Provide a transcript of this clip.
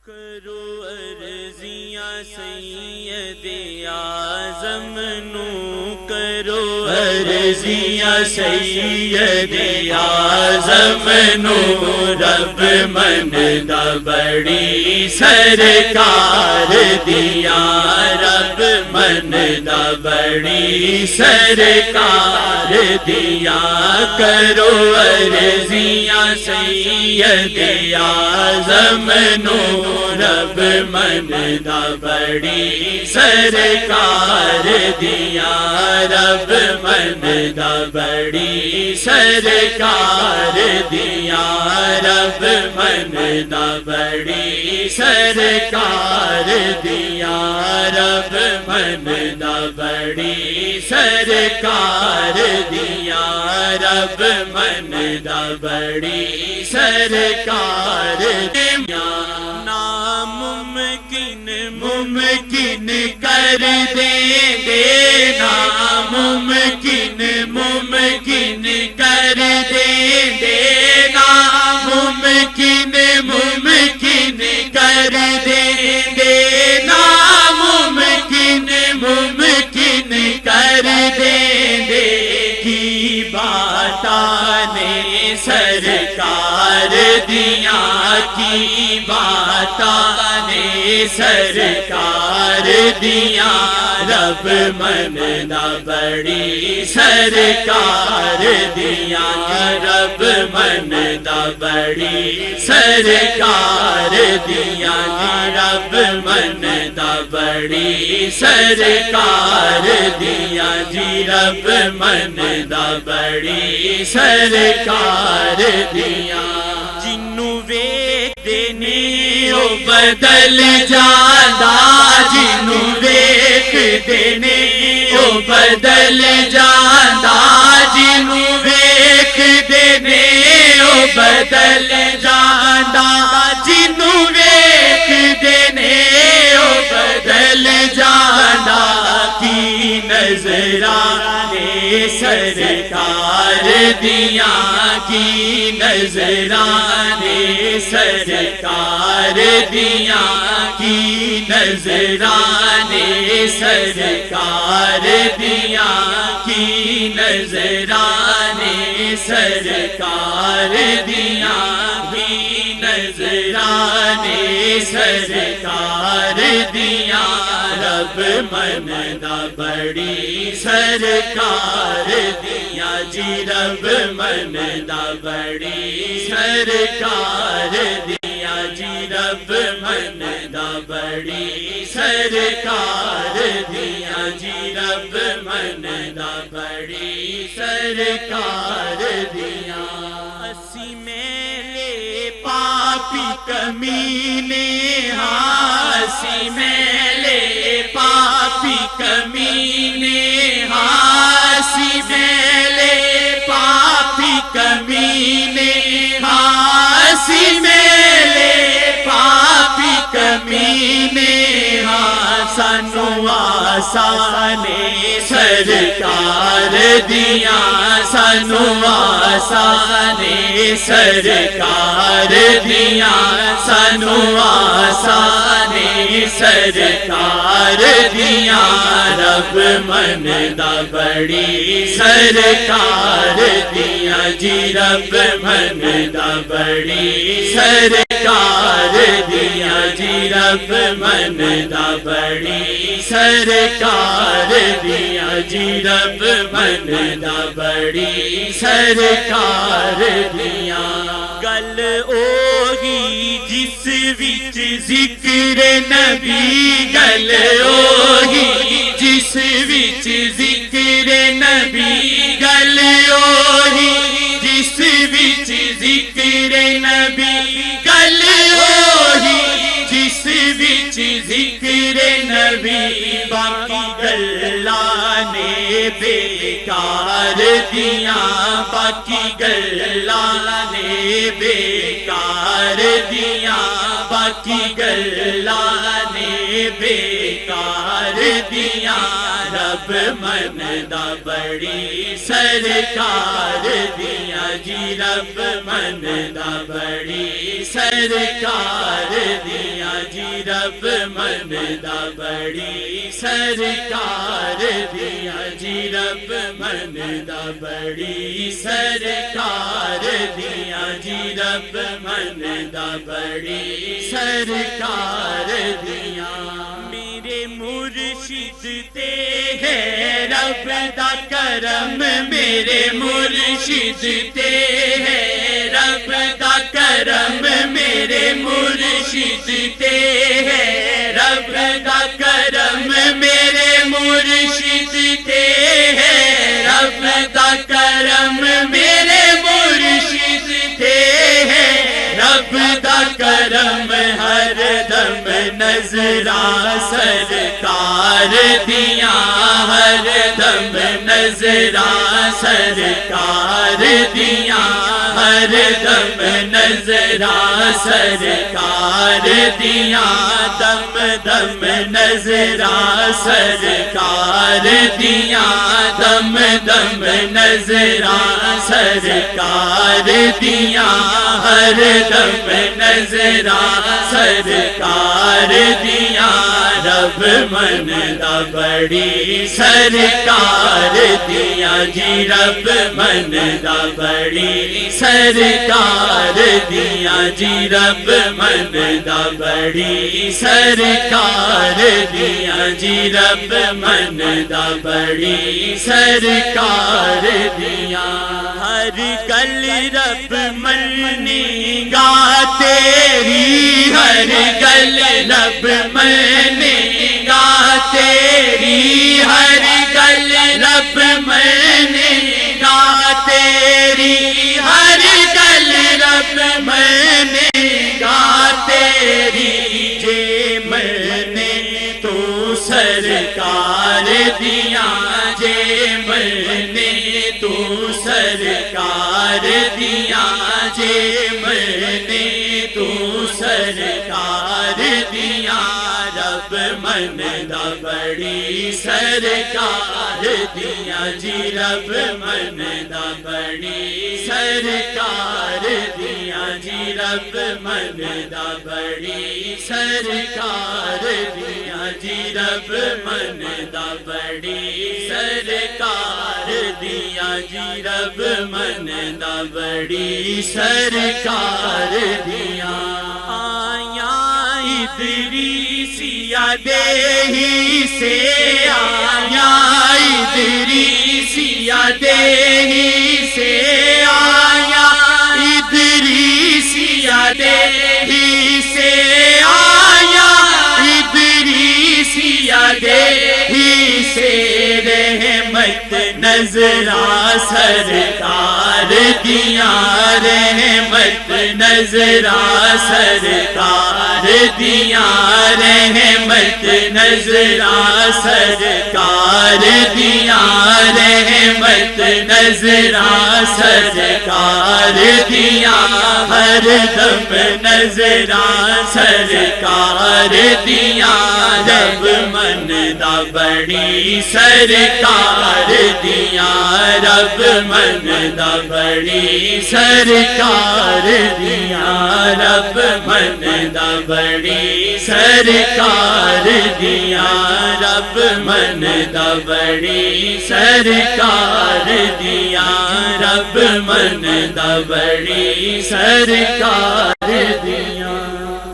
کرو عرضیاں سید اعظم نو، کرو عرضیاں سید اعظم نو، رب مندا بڑی سرکار دیا، رب مندا بڑی سرکار دیا، کرو عرضیاں سید اعظم نو، رب مندا بڑی سرکار دیا، رب مندا بڑی سرکار دیا، رب مندا بڑی سرکار دیا، رب مندا بڑی سرکار دیا، رب مندا بڑی سرکار دیا، ناممکن ممکن کر دیں گے، ناممکن ممکن کر دیں گے، ناممکن ممکن کر دیں گے، ناممکن ممکن کر دیں گے، کی باتانے سرکار دیا، کی باتانے سرکار دیا، رب مندا بڑی سرکار دیا، رب مندا بڑی سرکار دیا، رب مندا بڑی سرکار دیا، جی رب مندا بڑی سرکار دیا، جنوں ویکھ دینے او بدل جاندا، جنوں ویکھ دینے او بدل جاندا، جنوں ویکھ دینے او بدل جاندا، جنوں ویکھ دینے او بدل جاندا، کی نظرانے سرکار دیا، کی نظرانے سرکار دیا، کی نظرانے سرکار دیا، کی نظرانے سرکار دیا، کی نظرانے سرکار دیا، رب مندا بڑی سرکار دیا، جی رب مندا بڑی سرکار دیا، جی رب مندا بڑی سرکار دیا، جی رب مندا بڑی سرکار دیا، اسی میلے پاپی کمینے، ہاں اسی میلے پاپی کمینے، ہاں اسی میلے پاپی کمینے، ہاں اسی میلے پاپی کمینے، ہاں سانو آسانے سرکار دیا، سانو آسانے سرکار دیا، سانو آسانے سرکار دیا، رب مندا بڑی سرکار دیا، جی رب مندا بڑی سرکار دیا، جی رب مندا بڑی سرکار دیا، جی رب مندا بڑی سرکار دیا، گل اوہی جس وچ ذکر نبی، گل اوہی جس وچ ذکر نبی، گل اوہی جس وچ ذکر نبی، گل اوہی جس وچ ذکر نبی، باقی گلاں نے بیکار دیا، باقی گلاں نے بیکار دیا، باقی گلاں نے بیکار دیا، رب مندا بڑی سرکار دیا، جی رب مندا بڑی سرکار دیا، رب من دا بڑی سرکار دیا جی رب من دا بڑی سرکار دیا جی رب من دا بڑی سرکار دیا میرے مرشد تے ہے رب دا کرم میرے مرشد تے ہے رب دا کرم میرے مرشد تے ہے رب دا کرم میرے مرشد تے ہے رب دا کرم میرے مرشد تے ہے رب دا کرم ہر دم نظراں سرکار دیا ہر دم نظراں سرکار دیا ہر دم نظراں سرکار دیا دم دم نظراں سرکار دیا دم دم نظراں سرکار دیا ہر دم نظراں سرکار دیا رب من دا بڑی سرکار دیا جی رب من دا بڑی سرکار دیا جی رب من دا بڑی سرکار دیا جی رب من دا بڑی سرکار دیا ہر گل رب منی گا تیری ہر گل رب منی گا تیری ہر گل رب منی گا تیری ہر گل رب منی گا تیری جے منے تو سرکار دیا جے منے تو سرکار دیا جے منے تو سرکار دیا رب من دا بڑی سرکار دیا جی رب من دا بڑی سرکار دیا جی رب من دا بڑی سرکار دیا جی رب من دا بڑی سرکار دیا جی رب من دا بڑی سرکار دیا آیا ادریسیا دیہی سے آیا ادریسیا دیہی سے آیا ادریسیا دیہی سے آیا ادریسیا دیہی سے رحمت نظراں سرکار دیا رحمت نظراں سرکار دیا رحمت نظراں سرکار دیا رحمت نظراں سرکار دیا ہر دم نظراں سرکار دیا رب من دا بڑی سرکار دیا رب من دا بڑی سرکار دیا رب من دا بڑی سرکار دیا رب من دا بڑی سرکار دیا رب من دا بڑی سرکار دیا